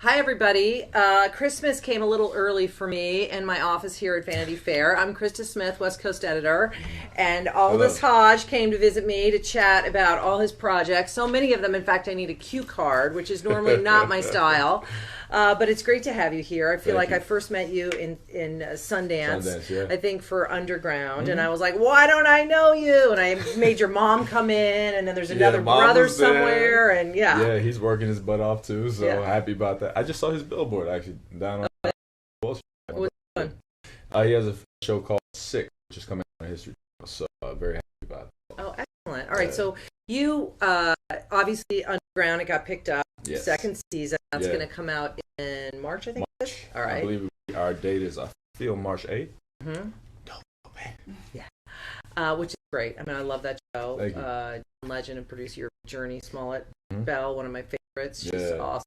Hi, everybody. Christmas came a little early for me in my office here at Vanity Fair. I'm Krista Smith, West Coast editor, and Aldous Hodge came to visit me to chat about all his projects. So many of them, in fact, I need a cue card, which is normally not my style. But it's great to have you here. I feel I first met you in Sundance, yeah. I think, for Underground. And I was like, why don't I know you? And I made your mom come in, and then there's another brother somewhere. And yeah, he's working his butt off too, so happy about that. I just saw his billboard actually down on Wall Street. What's fun? He has a show called Sick, which is coming on History Channel, so very happy about that. Oh, excellent. All right, so you obviously Underground, it got picked up. Yes. Second season. That's going to come out in March, I think. March. All right. I believe our date is, I feel, March 8th. Mm-hmm. Dope, man. Yeah. Which is great. I mean, I love that show. Thank you. John Legend and producer Journey Smollett Bell, one of my favorites. She's awesome.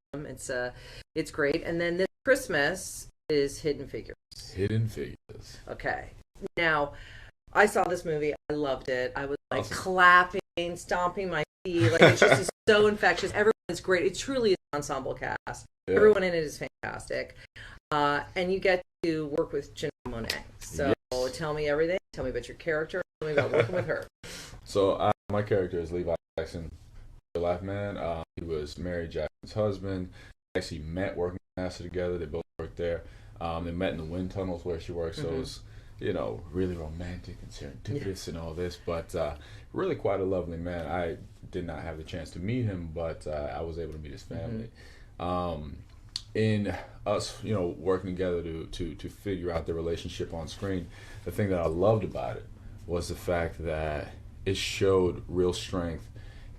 It's great. And then this Christmas is Hidden Figures. Hidden Figures. Okay. Now, I saw this movie. I loved it. I was like clapping, stomping my feet. Like it just is so infectious. Everyone is great. It truly is an ensemble cast. Yeah. Everyone in it is fantastic. And you get to work with Janelle Monáe. So tell me everything. Tell me about your character. Tell me about working with her. So my character is Levi Jackson, real life man. He was Mary Jackson's husband. They actually met working at NASA together. They both worked there. They met in the wind tunnels where she worked. So it was, really romantic and serendipitous and all this. But really quite a lovely man. I did not have the chance to meet him, but I was able to meet his family. In us, working together to figure out the relationship on screen, the thing that I loved about it was the fact that it showed real strength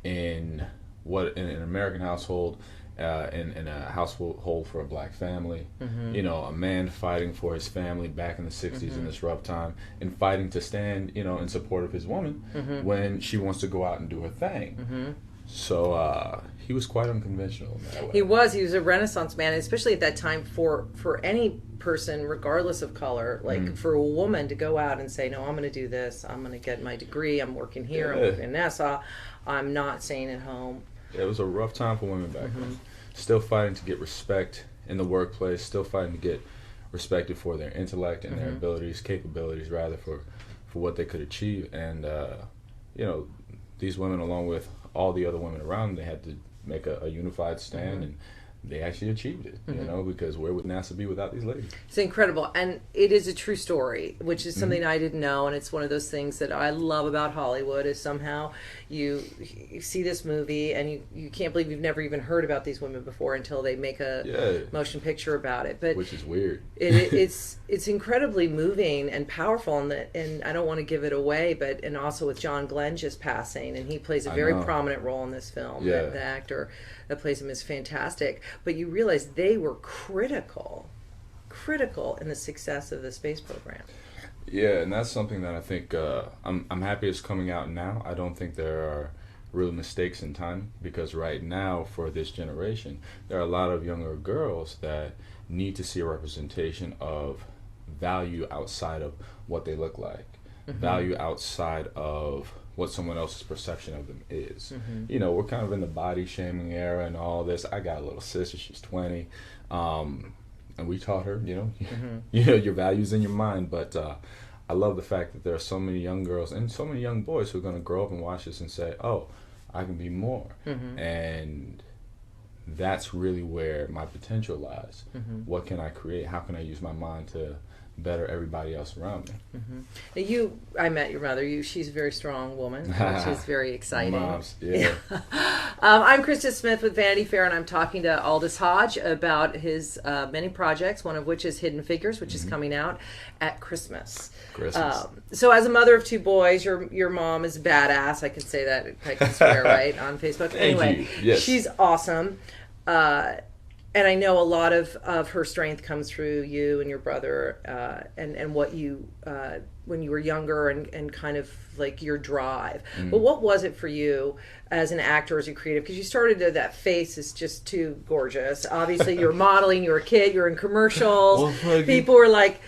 in an American household, in a household for a black family, a man fighting for his family back in the 60s in this rough time, and fighting to stand, in support of his woman when she wants to go out and do her thing. So he was quite unconventional in that way. He was a Renaissance man, especially at that time for any person, regardless of color, like for a woman to go out and say, no, I'm going to do this, I'm going to get my degree, I'm working here, I'm working in NASA, I'm not staying at home. It was a rough time for women back then. Still fighting to get respect in the workplace, still fighting to get respected for their intellect and their capabilities rather, for what they could achieve. And, these women, along with all the other women around them, they had to make a unified stand, and they actually achieved it, because where would NASA be without these ladies? It's incredible, and it is a true story, which is something I didn't know, and it's one of those things that I love about Hollywood, is somehow you see this movie, and you can't believe you've never even heard about these women before until they make a motion picture about it. Which is weird. It's incredibly moving and powerful, and I don't want to give it away, and also with John Glenn just passing, and he plays a very prominent role in this film. The actor that plays him is fantastic. But you realize they were critical in the success of the space program. Yeah, and that's something that I think I'm happy it's coming out now. I don't think there are real mistakes in time, because right now for this generation there are a lot of younger girls that need to see a representation of value outside of what they look like, value outside of what someone else's perception of them is. We're kind of in the body shaming era and all this. I got a little sister, she's 20, and we taught her, your values in your mind. But I love the fact that there are so many young girls and so many young boys who are going to grow up and watch this and say, oh, I can be more. And that's really where my potential lies. What can I create? How can I use my mind to better everybody else around me? I met your mother. She's a very strong woman, which is very exciting. Moms, yeah. I'm Krista Smith with Vanity Fair, and I'm talking to Aldous Hodge about his many projects, one of which is Hidden Figures, which is coming out at Christmas. So as a mother of two boys, your mom is badass. I can say that. I can swear, right, on Facebook. Anyway, yes. She's awesome. And I know a lot of her strength comes through you and your brother, and what you, when you were younger, and kind of like your drive. But what was it for you as an actor, as a creative? Because you started that face is just too gorgeous. Obviously, you were modeling, you were a kid, you were in commercials. People were like,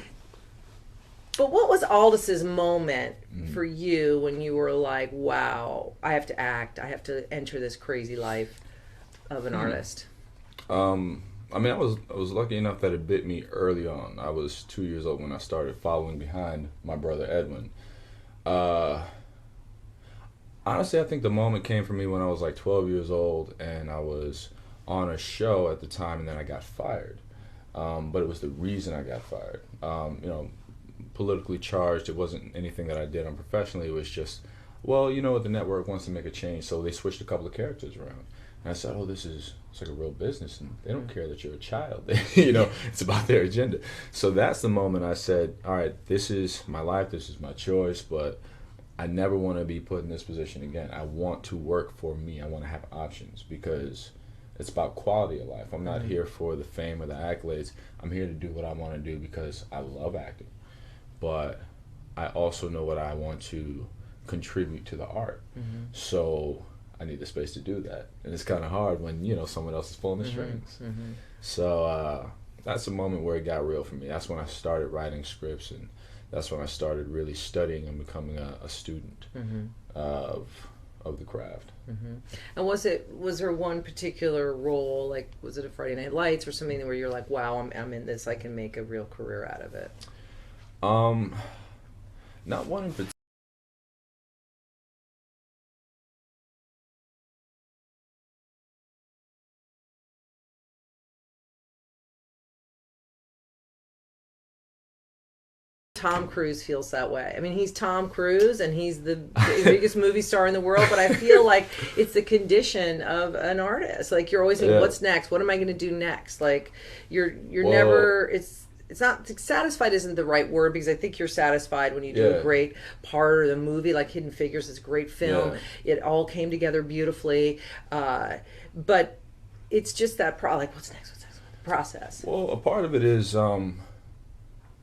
but what was Aldous's moment for you when you were like, wow, I have to act, I have to enter this crazy life of an artist? I mean, I was lucky enough that it bit me early on. I was 2 years old when I started following behind my brother Edwin. Uh, Honestly, I think the moment came for me when I was like 12 years old, and I was on a show at the time, and then I got fired. But it was the reason I got fired. Politically charged. It wasn't anything that I did unprofessionally. It was just, well, you know what, the network wants to make a change, so they switched a couple of characters around. And I said, oh, it's like a real business, and they don't care that you're a child. It's about their agenda. So that's the moment I said, all right, this is my life, this is my choice, but I never want to be put in this position again. I want to work for me. I want to have options because it's about quality of life. I'm not here for the fame or the accolades. I'm here to do what I want to do because I love acting. But I also know what I want to contribute to the art. So I need the space to do that. And it's kind of hard when, someone else is pulling the strings. So that's a moment where it got real for me. That's when I started writing scripts, and that's when I started really studying and becoming a student of the craft. And was there one particular role, like was it a Friday Night Lights or something where you're like, wow, I'm in this, I can make a real career out of it? Not one in particular. Tom Cruise feels that way. I mean, he's Tom Cruise and he's the biggest movie star in the world, but I feel like it's the condition of an artist. Like you're always thinking, what's next? What am I going to do next? Like you're never, it's not, satisfied isn't the right word, because I think you're satisfied when you do a great part of the movie. Like Hidden Figures is a great film. It all came together beautifully. But it's just that like what's next? The process. Well, a part of it is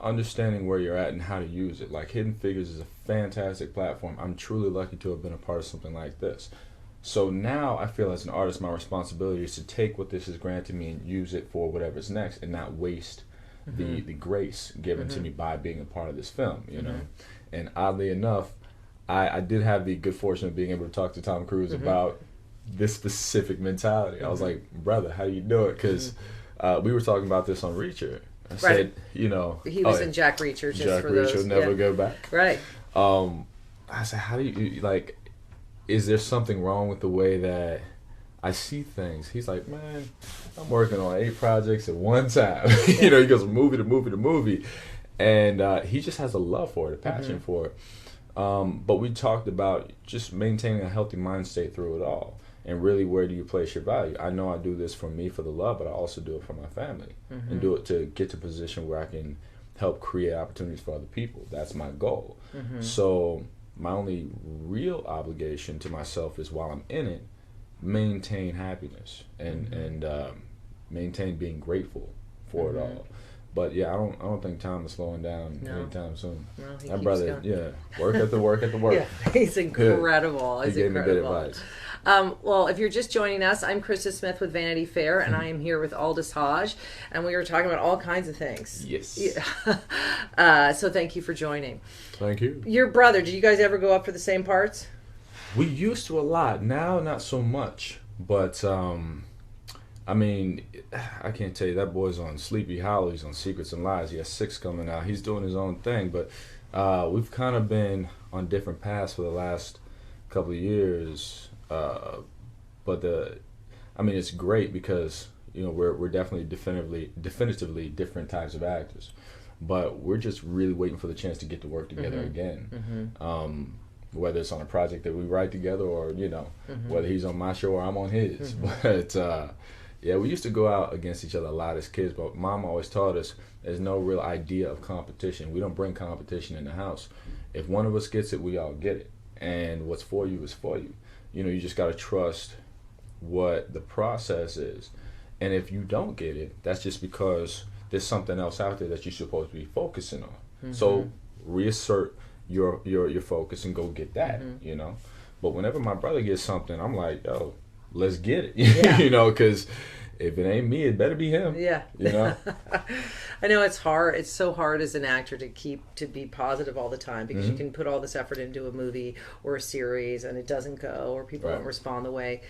understanding where you're at and how to use it. Like Hidden Figures is a fantastic platform. I'm truly lucky to have been a part of something like this. So now I feel as an artist, my responsibility is to take what this has granted me and use it for whatever's next, and not waste the grace given to me by being a part of this film, And oddly enough, I did have the good fortune of being able to talk to Tom Cruise about this specific mentality. I was like, brother, how do you do it? Because we were talking about this on Reacher. I said, he was in Jack Reacher. Just Jack for Reacher, those. Never Go Back. Right. I said, how do you like? Is there something wrong with the way that I see things? He's like, man, I'm working on 8 projects at one time. He goes from movie to movie to movie, and he just has a love for it, a passion for it. But we talked about just maintaining a healthy mind state through it all. And really, where do you place your value? I know I do this for me, for the love, but I also do it for my family. And do it to get to a position where I can help create opportunities for other people. That's my goal. So my only real obligation to myself is, while I'm in it, maintain happiness and maintain being grateful for it all. But yeah, I don't think Tom is slowing down anytime soon. Well, he My keeps brother, going. work at the work. Yeah, he's incredible. He He's gave me good incredible. advice. Well, if you're just joining us, I'm Krista Smith with Vanity Fair, and I am here with Aldous Hodge, and we were talking about all kinds of things. Yes. So thank you for joining. Thank you. Your brother, did you guys ever go up for the same parts? We used to a lot. Now, not so much. But, I mean, I can't tell you. That boy's on Sleepy Hollow. He's on Secrets and Lies. He has 6 coming out. He's doing his own thing. But we've kind of been on different paths for the last couple of years. But it's great because, we're definitely definitively different types of actors. But we're just really waiting for the chance to get to work together again. Whether it's on a project that we write together or, whether he's on my show or I'm on his. But, we used to go out against each other a lot as kids, but Mom always taught us there's no real idea of competition. We don't bring competition in the house. If one of us gets it, we all get it. And what's for you is for you. You just got to trust what the process is. And if you don't get it, that's just because there's something else out there that you're supposed to be focusing on. So reassert your focus and go get that, But whenever my brother gets something, I'm like, yo, let's get it, because if it ain't me, it better be him. Yeah. You know. I know it's hard. It's so hard as an actor to be positive all the time, because you can put all this effort into a movie or a series and it doesn't go, or people don't respond the way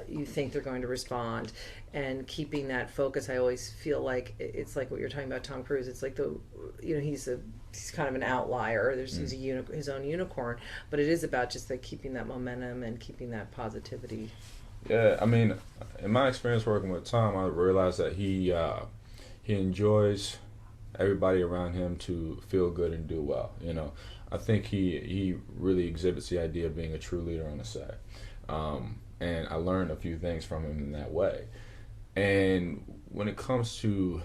you think they're going to respond. And keeping that focus, I always feel like it's like what you're talking about, Tom Cruise. It's like he's kind of an outlier. He's his own unicorn, but it is about just like keeping that momentum and keeping that positivity. Yeah, I mean, in my experience working with Tom, I realized that he enjoys everybody around him to feel good and do well. You know, I think he really exhibits the idea of being a true leader on the set, and I learned a few things from him in that way. And when it comes to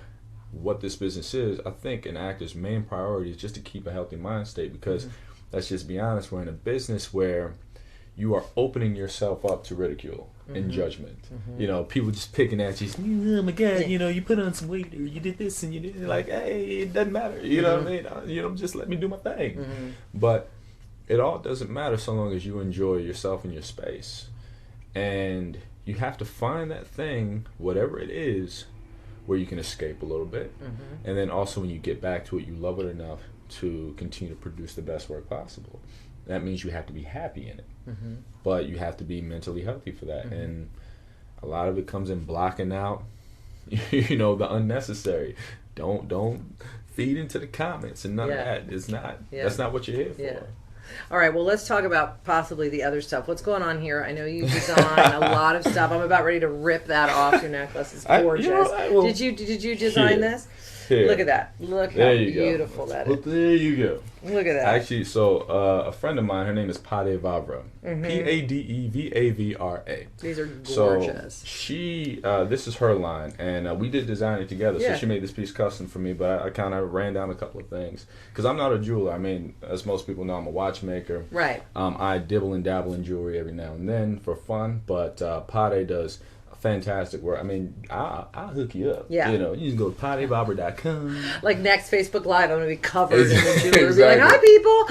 what this business is, I think an actor's main priority is just to keep a healthy mind state, because let's just be honest, we're in a business where you are opening yourself up to ridicule and judgment. You know, people just picking at you. Oh my God, you know, you put on some weight, or you did this, and you did like, hey, it doesn't matter. You know what I mean? You know, just let me do my thing. But it all doesn't matter so long as you enjoy yourself and your space. And you have to find that thing, whatever it is, where you can escape a little bit. And then also when you get back to it, you love it enough to continue to produce the best work possible. That means you have to be happy in it. But you have to be mentally healthy for that. And a lot of it comes in blocking out, you know, the unnecessary. Don't feed into the comments and none of that. It's not. That's not what you're here for. All right, well, let's talk about possibly the other stuff. What's going on here? I know you design a lot of stuff. I'm about ready to rip that off your necklace. It's gorgeous. Did you design this? Here. Look at that. Look how beautiful that is. There you go. Look at that. Actually, so a friend of mine, her name is Pade Vavra. Padevavra. These are gorgeous. So she, this is her line, and we did design it together. So she made this piece custom for me, but I kind of ran down a couple of things. Because I'm not a jeweler. I mean, as most people know, I'm a watchmaker. Right. I dibble and dabble in jewelry every now and then for fun, but Pade does fantastic work. I mean, I'll hook you up. Yeah. You know, you can go to padevavra.com. Like next Facebook Live, I'm going to be covered in the jewelry. Exactly. Be like, hi, people.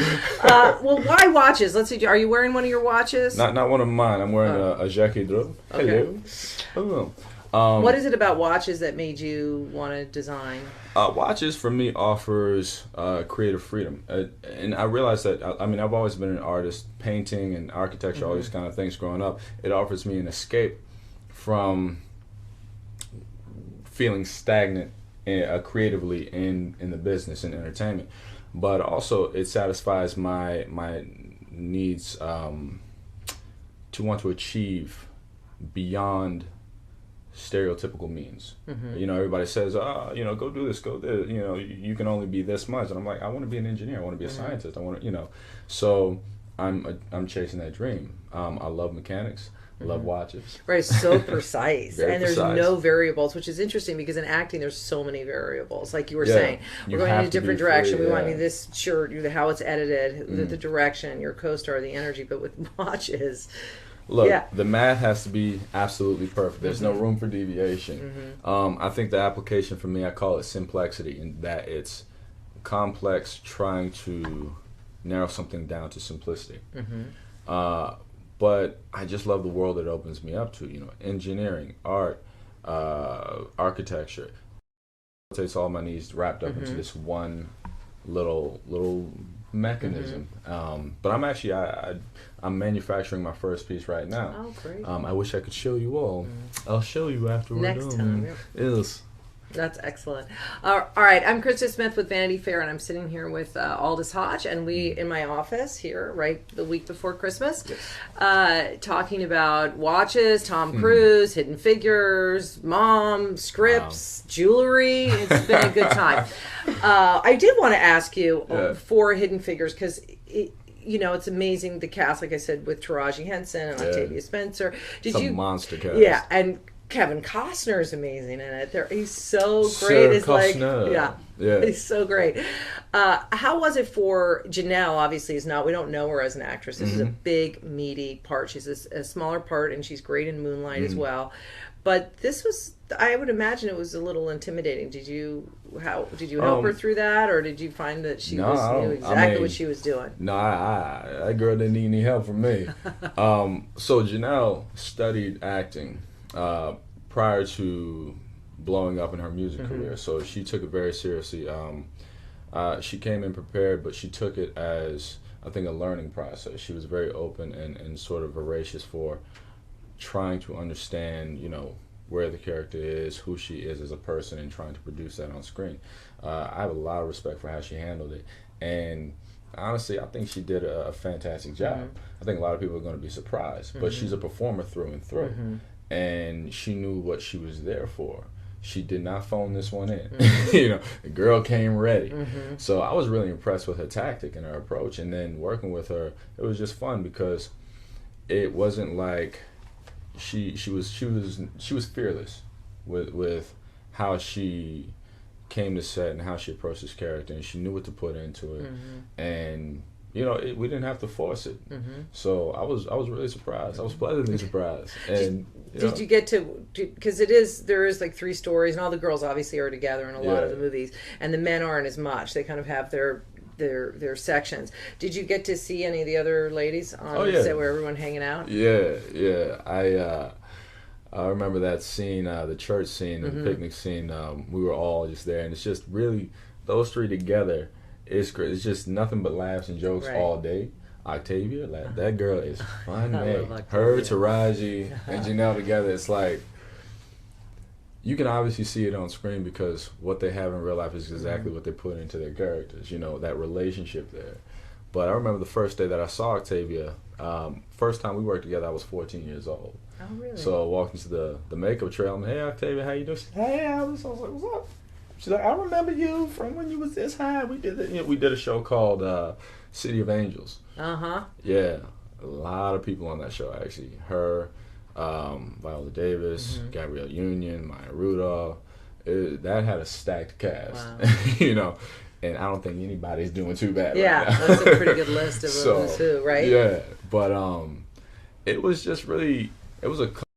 Well, why watches? Let's see. Are you wearing one of your watches? Not one of mine. I'm wearing a Jacques Dreux. Okay. Hello. What is it about watches that made you want to design? Watches, for me, offers creative freedom. And I realized that, I mean, I've always been an artist, painting and architecture, all these kind of things growing up. It offers me an escape from feeling stagnant creatively in the business and entertainment, but also it satisfies my needs to want to achieve beyond stereotypical means. You know, everybody says, you know, go do this, go there, you know, you can only be this much, and I'm like, I want to be an engineer, I want to be a scientist, I want to, you know, so I'm chasing that dream. I love mechanics. Love watches. Right, so precise. And there's no variables, which is interesting because in acting there's so many variables. Like you were saying, we're going in a different direction. We want to be this shirt, how it's edited, the direction, your co-star, the energy. But with watches, look, the math has to be absolutely perfect. There's no room for deviation. I think the application for me, I call it simplexity, in that it's complex trying to narrow something down to simplicity. But I just love the world it opens me up to. You know, engineering, art, architecture. It takes all my needs wrapped up into this one little mechanism. But I'm actually I'm manufacturing my first piece right now. Oh, great! I wish I could show you all. I'll show you after we're next done. time. Yes. That's excellent. All right, I'm Krista Smith with Vanity Fair, and I'm sitting here with Aldous Hodge, and we in my office here, right, the week before Christmas, talking about watches, Tom Cruise, Hidden Figures, Mom, scripts, jewelry. It's been a good time. I did want to ask you for Hidden Figures, because you know, it's amazing, the cast, like I said, with Taraji Henson and Octavia Spencer. It's a monster cast. Yeah, and Kevin Costner is amazing in it. He's so great. It's like, he's so great. How was it for Janelle? Obviously, we don't know her as an actress. This is a big, meaty part. She's a smaller part, and she's great in Moonlight as well. But this was, I would imagine it was a little intimidating. Did you help her through that, or did you find that she knew exactly what she was doing? No, that girl didn't need any help from me. So Janelle studied acting prior to blowing up in her music career. So she took it very seriously. She came in prepared, but she took it as, I think, a learning process. She was very open and sort of voracious for trying to understand, where the character is, who she is as a person, and trying to produce that on screen. I have a lot of respect for how she handled it. And honestly, I think she did a fantastic job. I think a lot of people are going to be surprised, but she's a performer through and through. And she knew what she was there for. She did not phone this one in. The girl came ready. So I was really impressed with her tactic and her approach. And then working with her, it was just fun because it wasn't like she was fearless with how she came to set and how she approached this character, and she knew what to put into it. And we didn't have to force it. So I was really surprised. I was pleasantly surprised. And did you get to, because there is like 3 stories, and all the girls obviously are together in a lot of the movies, and the men aren't as much. They kind of have their sections. Did you get to see any of the other ladies on set where everyone hanging out? Yeah. I remember that scene, the church scene, the picnic scene. We were all just there, and it's just really those 3 together. It's great. It's just nothing but laughs and jokes all day. Octavia, that girl is fun, man. Her, Taraji, and Janelle together, it's like you can obviously see it on screen because what they have in real life is exactly what they put into their characters. That relationship there. But I remember the first day that I saw Octavia. First time we worked together, I was 14 years old. Oh, really? So I walked into the makeup trail. I'm like, hey, Octavia, how you doing? She said, hey, Alice. I was like, what's up? She's like, I remember you from when you was this high. We did it. We did a show called City of Angels. Yeah, a lot of people on that show actually. Her, Viola Davis, Gabrielle Union, Maya Rudolph. That had a stacked cast. Wow. And I don't think anybody's doing too bad. Yeah, right now. that's a pretty good list of who's who, right? Yeah, but it was just really, it was a